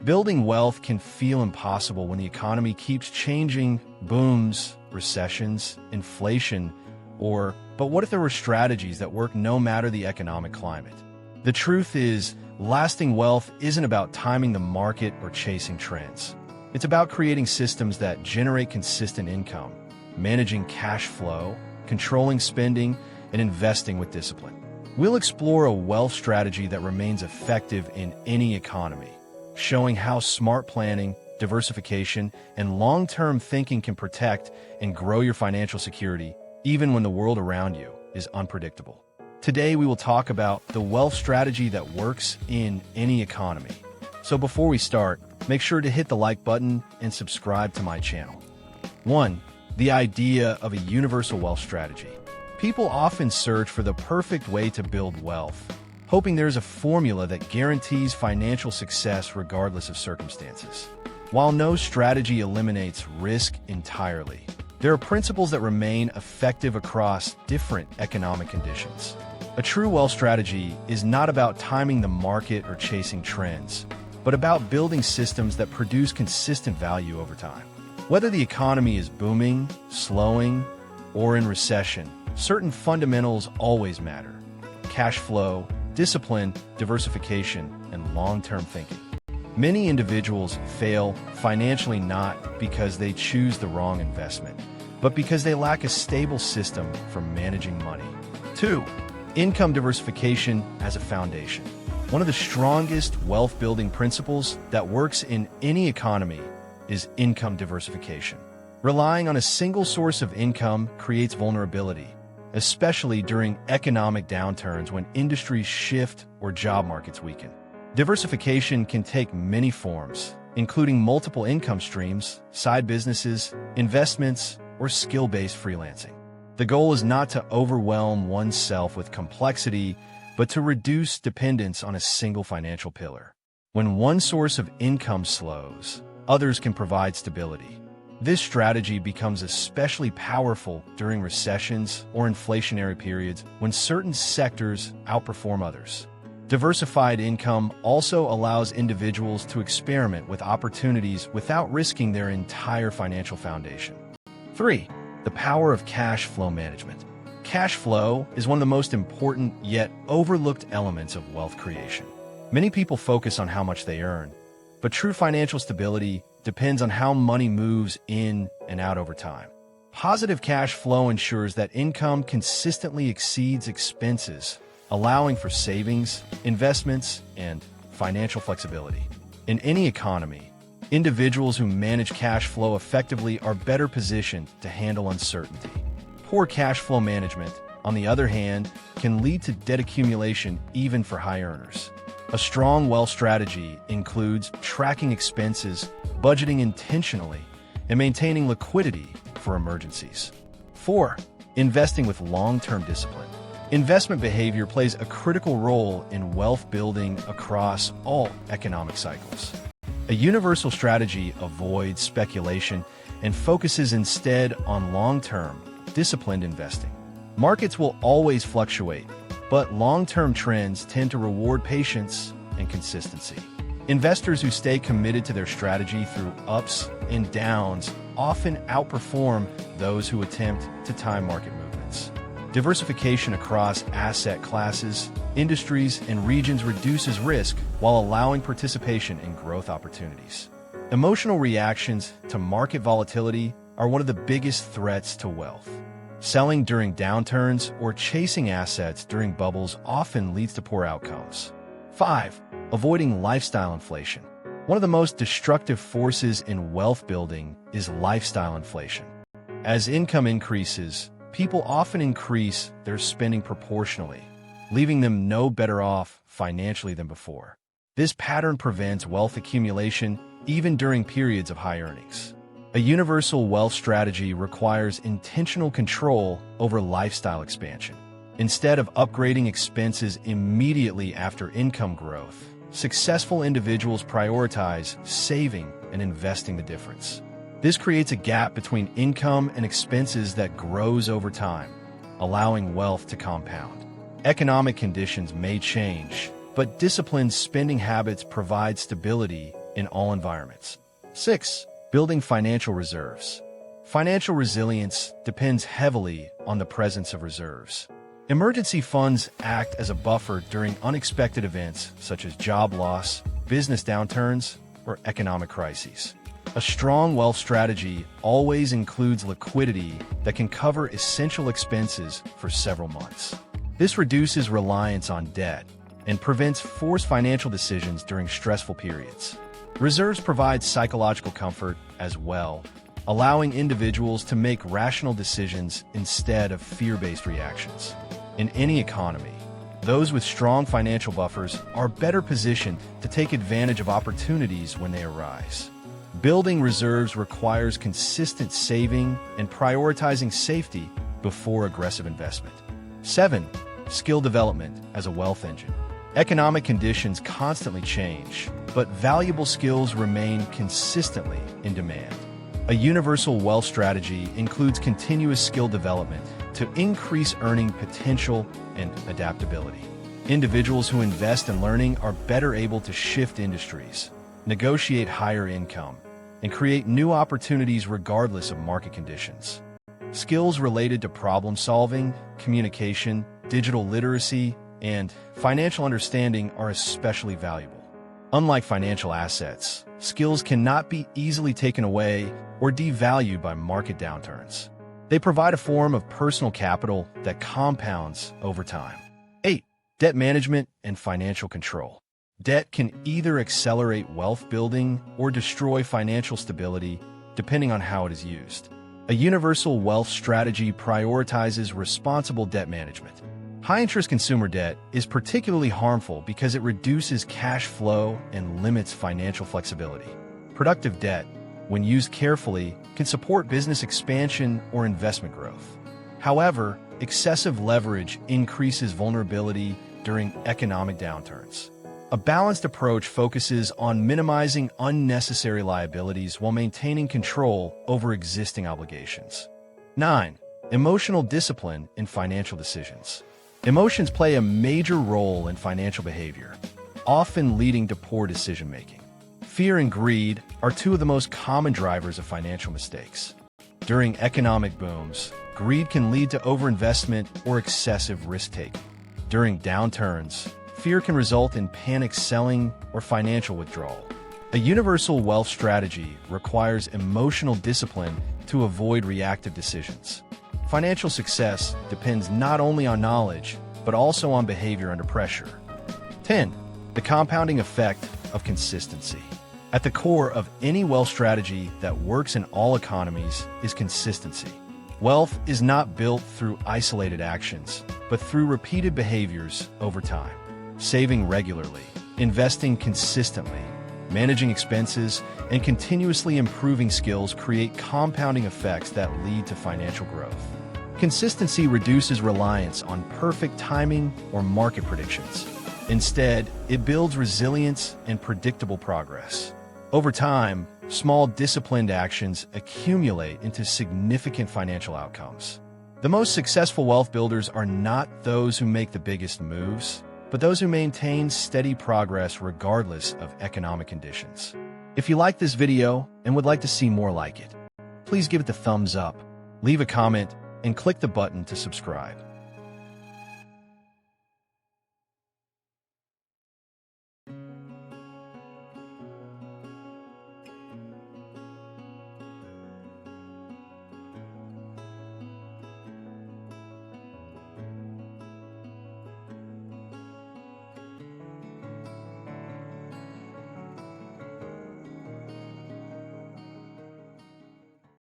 Building wealth can feel impossible when the economy keeps changing, booms, recessions, inflation, but what if there were strategies that work no matter the economic climate? The truth is, lasting wealth isn't about timing the market or chasing trends. It's about creating systems that generate consistent income, managing cash flow, controlling spending, and investing with discipline. We'll explore a wealth strategy that remains effective in any economy, showing how smart planning, diversification, and long-term thinking can protect and grow your financial security, even when the world around you is unpredictable. Today, we will talk about the wealth strategy that works in any economy. So before we start, make sure to hit the like button and subscribe to my channel. 1. The idea of a universal wealth strategy. People often search for the perfect way to build wealth, hoping there's a formula that guarantees financial success regardless of circumstances. While no strategy eliminates risk entirely, there are principles that remain effective across different economic conditions. A true wealth strategy is not about timing the market or chasing trends, but about building systems that produce consistent value over time. Whether the economy is booming, slowing, or in recession, certain fundamentals always matter: cash flow, discipline, diversification, and long-term thinking. Many individuals fail financially not because they choose the wrong investment, but because they lack a stable system for managing money. 2. Income diversification as a foundation. One of the strongest wealth-building principles that works in any economy is income diversification. Relying on a single source of income creates vulnerability, especially during economic downturns when industries shift or job markets weaken. Diversification can take many forms, including multiple income streams, side businesses, investments, or skill-based freelancing. The goal is not to overwhelm oneself with complexity, but to reduce dependence on a single financial pillar. When one source of income slows, others can provide stability. This strategy becomes especially powerful during recessions or inflationary periods when certain sectors outperform others. Diversified income also allows individuals to experiment with opportunities without risking their entire financial foundation. 3. The power of cash flow management. Cash flow is one of the most important yet overlooked elements of wealth creation. Many people focus on how much they earn, but true financial stability depends on how money moves in and out over time. Positive cash flow ensures that income consistently exceeds expenses, allowing for savings, investments, and financial flexibility. In any economy, individuals who manage cash flow effectively are better positioned to handle uncertainty. Poor cash flow management, on the other hand, can lead to debt accumulation even for high earners. A strong wealth strategy includes tracking expenses, budgeting intentionally, and maintaining liquidity for emergencies. 4. Investing with long-term discipline. Investment behavior plays a critical role in wealth building across all economic cycles. A universal strategy avoids speculation and focuses instead on long-term, disciplined investing. Markets will always fluctuate, but long-term trends tend to reward patience and consistency. Investors who stay committed to their strategy through ups and downs often outperform those who attempt to time market movements. Diversification across asset classes, industries, and regions reduces risk while allowing participation in growth opportunities. Emotional reactions to market volatility are one of the biggest threats to wealth. Selling during downturns or chasing assets during bubbles often leads to poor outcomes. 5. Avoiding lifestyle inflation. One of the most destructive forces in wealth building is lifestyle inflation. As income increases, people often increase their spending proportionally, leaving them no better off financially than before. This pattern prevents wealth accumulation even during periods of high earnings. A universal wealth strategy requires intentional control over lifestyle expansion. Instead of upgrading expenses immediately after income growth, successful individuals prioritize saving and investing the difference. This creates a gap between income and expenses that grows over time, allowing wealth to compound. Economic conditions may change, but disciplined spending habits provide stability in all environments. 6. Building financial reserves. Financial resilience depends heavily on the presence of reserves. Emergency funds act as a buffer during unexpected events such as job loss, business downturns, or economic crises. A strong wealth strategy always includes liquidity that can cover essential expenses for several months. This reduces reliance on debt and prevents forced financial decisions during stressful periods. Reserves provide psychological comfort as well, allowing individuals to make rational decisions instead of fear-based reactions. In any economy, those with strong financial buffers are better positioned to take advantage of opportunities when they arise. Building reserves requires consistent saving and prioritizing safety before aggressive investment. 7. Skill development as a wealth engine. Economic conditions constantly change, but valuable skills remain consistently in demand. A universal wealth strategy includes continuous skill development to increase earning potential and adaptability. Individuals who invest in learning are better able to shift industries, negotiate higher income, and create new opportunities regardless of market conditions. Skills related to problem solving, communication, digital literacy, and financial understanding are especially valuable. Unlike financial assets, skills cannot be easily taken away or devalued by market downturns. They provide a form of personal capital that compounds over time. 8. Debt management and financial control. Debt can either accelerate wealth building or destroy financial stability, depending on how it is used. A universal wealth strategy prioritizes responsible debt management. High-interest consumer debt is particularly harmful because it reduces cash flow and limits financial flexibility. Productive debt, when used carefully, can support business expansion or investment growth. However, excessive leverage increases vulnerability during economic downturns. A balanced approach focuses on minimizing unnecessary liabilities while maintaining control over existing obligations. 9. Emotional discipline in financial decisions. Emotions play a major role in financial behavior, often leading to poor decision-making. Fear and greed are two of the most common drivers of financial mistakes. During economic booms, greed can lead to overinvestment or excessive risk-taking. During downturns, fear can result in panic selling or financial withdrawal. A universal wealth strategy requires emotional discipline to avoid reactive decisions. Financial success depends not only on knowledge, but also on behavior under pressure. 10. The compounding effect of consistency. At the core of any wealth strategy that works in all economies is consistency. Wealth is not built through isolated actions, but through repeated behaviors over time. Saving regularly, investing consistently, managing expenses, and continuously improving skills create compounding effects that lead to financial growth. Consistency reduces reliance on perfect timing or market predictions. Instead, it builds resilience and predictable progress. Over time, small disciplined actions accumulate into significant financial outcomes. The most successful wealth builders are not those who make the biggest moves, but those who maintain steady progress regardless of economic conditions. If you like this video and would like to see more like it, please give it the thumbs up, leave a comment, and click the button to subscribe.